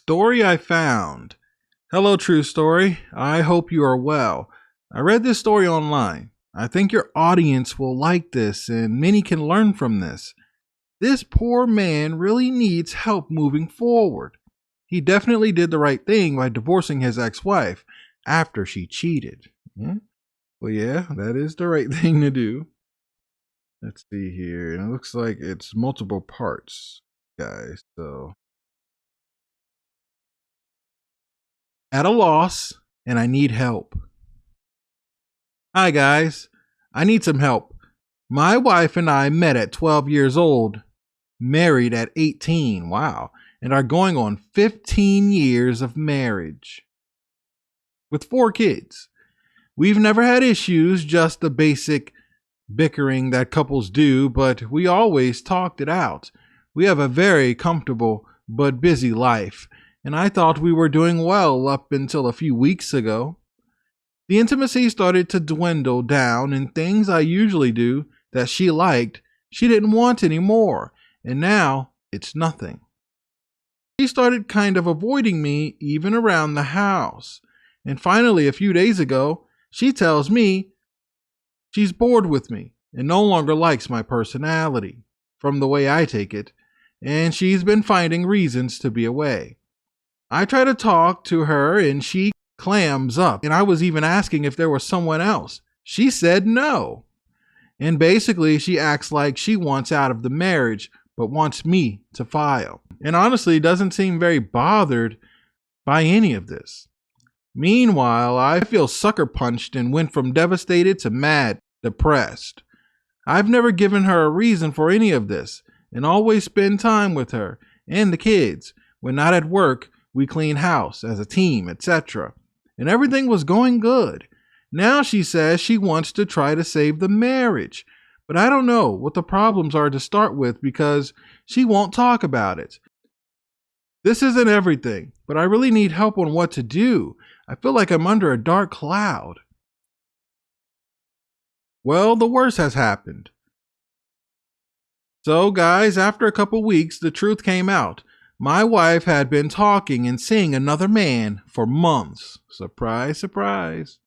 Story I Found. Hello, True Story. I hope you are well. I read this story online. I think your audience will like this and many can learn from this. This poor man really needs help moving forward. He definitely did the right thing by divorcing his ex-wife after she cheated. Yeah? Well, yeah, that is the right thing to do. Let's see here. And it looks like it's multiple parts, guys. So, at a loss, and I need help. Hi, guys. I need some help. My wife and I met at 12 years old, married at 18. Wow. And are going on 15 years of marriage with 4 kids. We've never had issues, just the basic bickering that couples do, but we always talked it out. We have a very comfortable but busy life, and I thought we were doing well up until a few weeks ago. The intimacy started to dwindle down, and things I usually do that she liked, she didn't want anymore, and now it's nothing. She started kind of avoiding me even around the house, and finally a few days ago, she tells me she's bored with me and no longer likes my personality, from the way I take it, and she's been finding reasons to be away. I try to talk to her and she clams up, and I was even asking if there was someone else. She said no. And basically she acts like she wants out of the marriage but wants me to file. And honestly doesn't seem very bothered by any of this. Meanwhile, I feel sucker punched and went from devastated to mad, depressed. I've never given her a reason for any of this and always spend time with her and the kids. When not at work, we clean house as a team, etc. And everything was going good. Now she says she wants to try to save the marriage. But I don't know what the problems are to start with because she won't talk about it. This isn't everything, but I really need help on what to do. I feel like I'm under a dark cloud. Well, the worst has happened. So, guys, after a couple weeks, the truth came out. My wife had been talking and seeing another man for months. Surprise, surprise.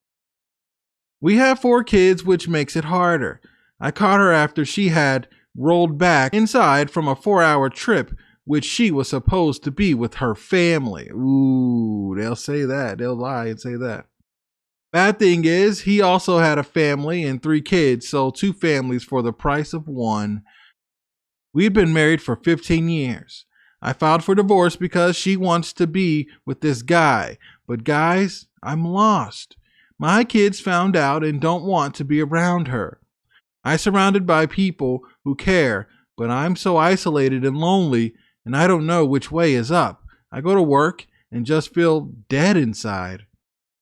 We have 4 kids, which makes it harder. I caught her after she had rolled back inside from a 4-hour trip, which she was supposed to be with her family. Ooh, they'll say that. They'll lie and say that. Bad thing is, he also had a family and 3 kids, so 2 families for the price of 1. We've been married for 15 years. I filed for divorce because she wants to be with this guy. But guys, I'm lost. My kids found out and don't want to be around her. I'm surrounded by people who care, but I'm so isolated and lonely, and I don't know which way is up. I go to work and just feel dead inside.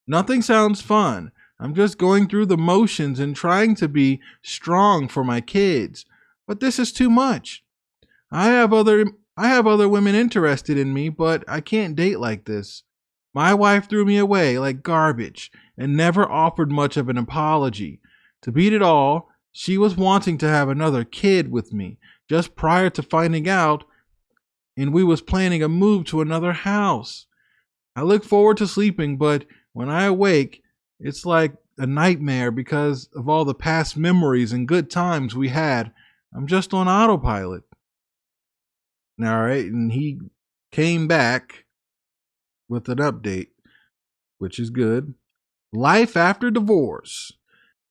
Nothing sounds fun. I'm just going through the motions and trying to be strong for my kids. But this is too much. I have other women interested in me, but I can't date like this. My wife threw me away like garbage and never offered much of an apology. To beat it all, she was wanting to have another kid with me just prior to finding out, and we was planning a move to another house. I look forward to sleeping, but when I awake, it's like a nightmare because of all the past memories and good times we had. I'm just on autopilot. All right, and he came back with an update, which is good. Life after divorce.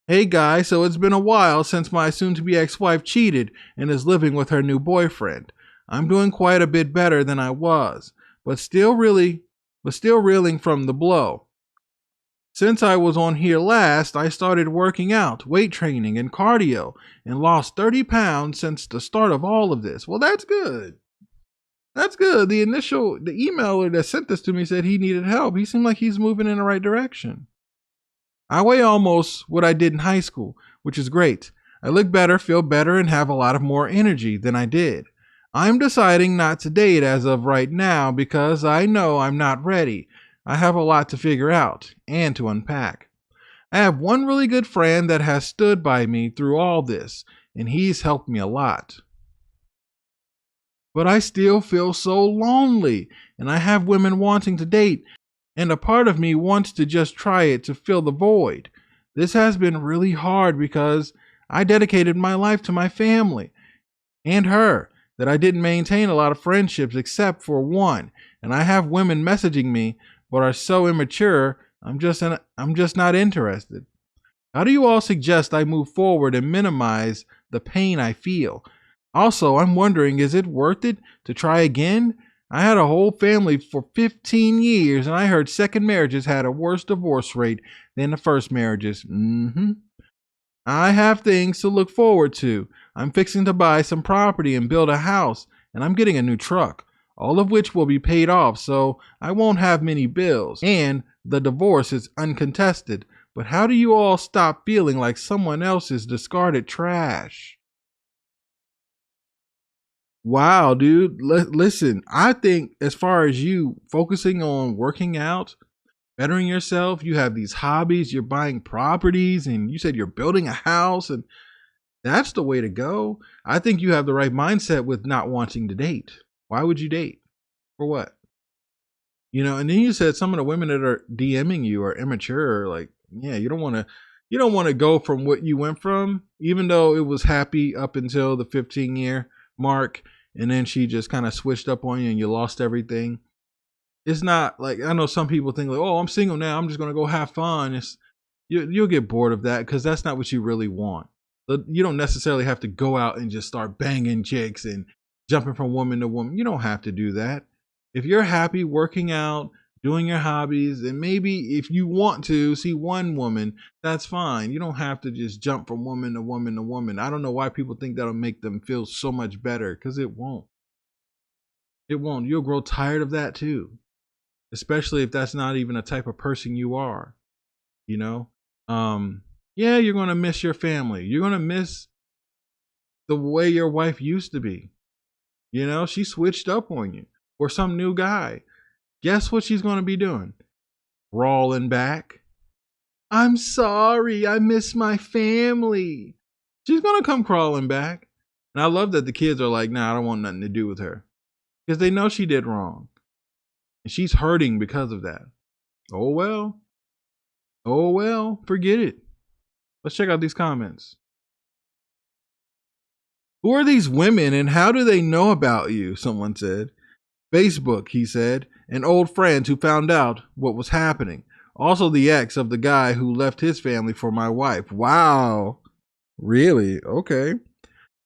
Hey guys, so it's been a while since my soon-to-be ex-wife cheated and is living with her new boyfriend. I'm doing quite a bit better than I was, but still reeling from the blow. Since I was on here last, I started working out, weight training, and cardio, and lost 30 pounds since the start of all of this. Well, that's good. That's good. The emailer that sent this to me said he needed help. He seemed like he's moving in the right direction. I weigh almost what I did in high school, which is great. I look better, feel better, and have a lot of more energy than I did. I'm deciding not to date as of right now because I know I'm not ready. I have a lot to figure out and to unpack. I have one really good friend that has stood by me through all this, and he's helped me a lot. But I still feel so lonely. and I have women wanting to date, and a part of me wants to just try it to fill the void. This has been really hard because I dedicated my life to my family and her, that I didn't maintain a lot of friendships except for one, and I have women messaging me but are so immature, I'm just not interested. How do you all suggest I move forward and minimize the pain I feel? Also, I'm wondering, is it worth it to try again? I had a whole family for 15 years and I heard second marriages had a worse divorce rate than the first marriages. I have things to look forward to. I'm fixing to buy some property and build a house, and I'm getting a new truck, all of which will be paid off, so I won't have many bills. And the divorce is uncontested. But how do you all stop feeling like someone else's discarded trash? Wow, dude. Listen, I think as far as you focusing on working out, bettering yourself, you have these hobbies, you're buying properties, and you said you're building a house, and that's the way to go. I think you have the right mindset with not wanting to date. Why would you date? For what? And then you said some of the women that are DMing you are immature. Like, yeah, you don't want to go from what you went from, even though it was happy up until the 15-year mark, and then she just kind of switched up on you and you lost everything. It's not like, I know some people think like, oh, I'm single now, I'm just gonna go have fun. You'll get bored of that because that's not what you really want. You don't necessarily have to go out and just start banging chicks and jumping from woman to woman. You don't have to do that. If you're happy working out, doing your hobbies, and maybe if you want to see one woman, that's fine. You don't have to just jump from woman to woman to woman. I don't know why people think that'll make them feel so much better, because it won't. It won't. You'll grow tired of that too, especially if that's not even a type of person you are. You know, yeah, you're gonna miss your family. You're gonna miss the way your wife used to be. She switched up on you or some new guy. Guess what she's gonna be doing? Crawling back. I'm sorry, I miss my family. She's gonna come crawling back. And I love that the kids are like, nah, I don't want nothing to do with her, because they know she did wrong. And she's hurting because of that. Oh well. Oh well, forget it. Let's check out these comments. Who are these women and how do they know about you? Someone said. Facebook, he said. An old friend who found out what was happening. Also the ex of the guy who left his family for my wife. Wow. Really? Okay.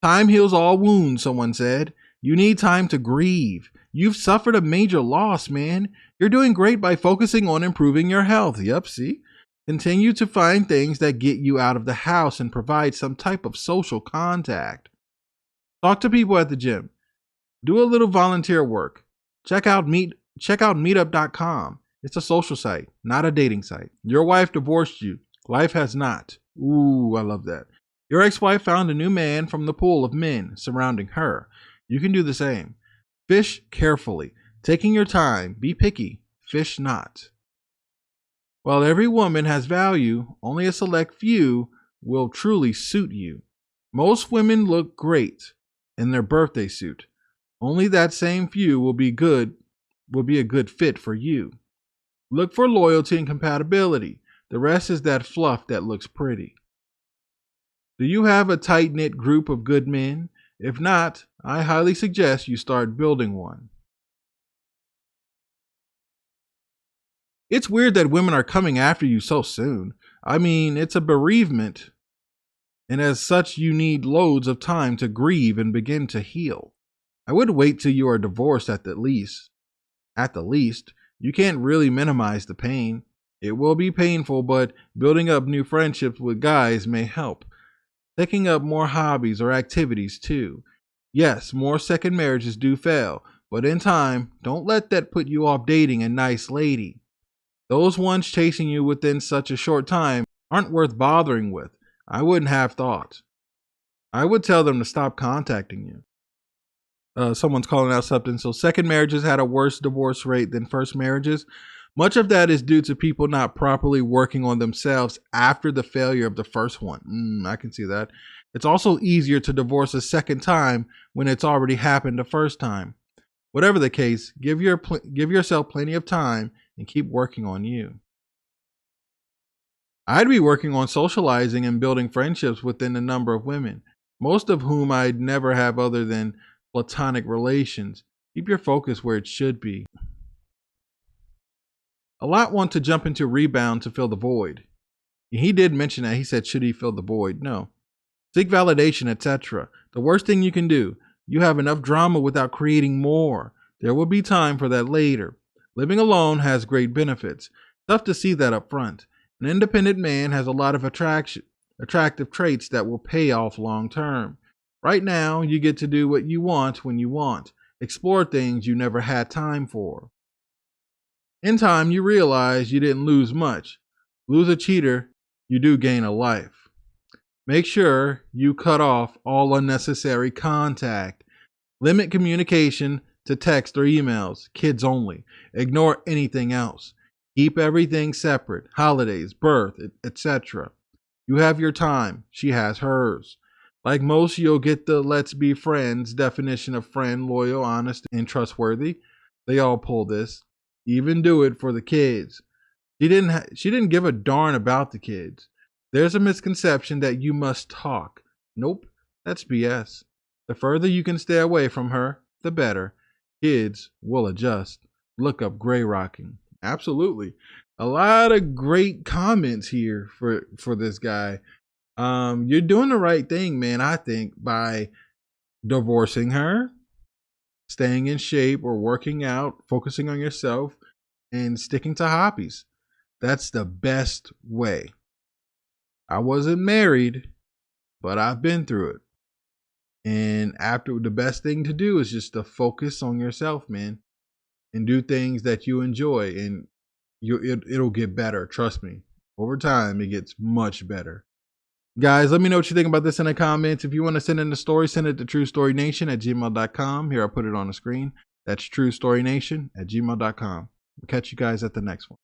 Time heals all wounds, someone said. You need time to grieve. You've suffered a major loss, man. You're doing great by focusing on improving your health. Yep, see? Continue to find things that get you out of the house and provide some type of social contact. Talk to people at the gym. Do a little volunteer work. Check out meetup.com. It's a social site, not a dating site. Your wife divorced you. Life has not. Ooh, I love that. Your ex-wife found a new man from the pool of men surrounding her. You can do the same. Fish carefully, taking your time. Be picky. Fish not. While every woman has value, only a select few will truly suit you. Most women look great in their birthday suit. Only that same few will be a good fit for you. Look for loyalty and compatibility. The rest is that fluff that looks pretty. Do you have a tight-knit group of good men? If not, I highly suggest you start building one. It's weird that women are coming after you so soon. I mean, it's a bereavement, and as such, you need loads of time to grieve and begin to heal. I would wait till you are divorced at the least. At the least, you can't really minimize the pain. It will be painful, but building up new friendships with guys may help. Taking up more hobbies or activities too. Yes, more second marriages do fail, but in time, don't let that put you off dating a nice lady. Those ones chasing you within such a short time aren't worth bothering with. I wouldn't have thought. I would tell them to stop contacting you. Someone's calling out something. So second marriages had a worse divorce rate than first marriages. Much of that is due to people not properly working on themselves after the failure of the first one. I can see that. It's also easier to divorce a second time when it's already happened the first time. Whatever the case, give yourself plenty of time and keep working on you. I'd be working on socializing and building friendships within a number of women, most of whom I'd never have other than platonic relations. Keep your focus where it should be. A lot want to jump into rebound to fill the void. He did mention that. He said, should he fill the void? No. Seek validation, etc. The worst thing you can do. You have enough drama without creating more. There will be time for that later. Living alone has great benefits. Tough to see that up front. An independent man has a lot of attractive traits that will pay off long term. Right now, you get to do what you want when you want. Explore things you never had time for. In time, you realize you didn't lose much. Lose a cheater, you do gain a life. Make sure you cut off all unnecessary contact. Limit communication to text or emails, kids only. Ignore anything else. Keep everything separate, holidays, birth, etc. You have your time, she has hers. Like most, you'll get the let's be friends definition of friend, loyal, honest, and trustworthy. They all pull this. Even do it for the kids. She didn't give a darn about the kids. There's a misconception that you must talk. Nope, that's BS. The further you can stay away from her, the better. Kids will adjust. Look up gray rocking. Absolutely. A lot of great comments here for this guy. You're doing the right thing, man, I think, by divorcing her, staying in shape or working out, focusing on yourself, and sticking to hobbies. That's the best way. I wasn't married, but I've been through it. And after, the best thing to do is just to focus on yourself, man, and do things that you enjoy, and it'll get better. Trust me. Over time, it gets much better. Guys, let me know what you think about this in the comments. If you want to send in a story, send it to truestorynation@gmail.com. Here, I'll put it on the screen. That's truestorynation@gmail.com. We'll catch you guys at the next one.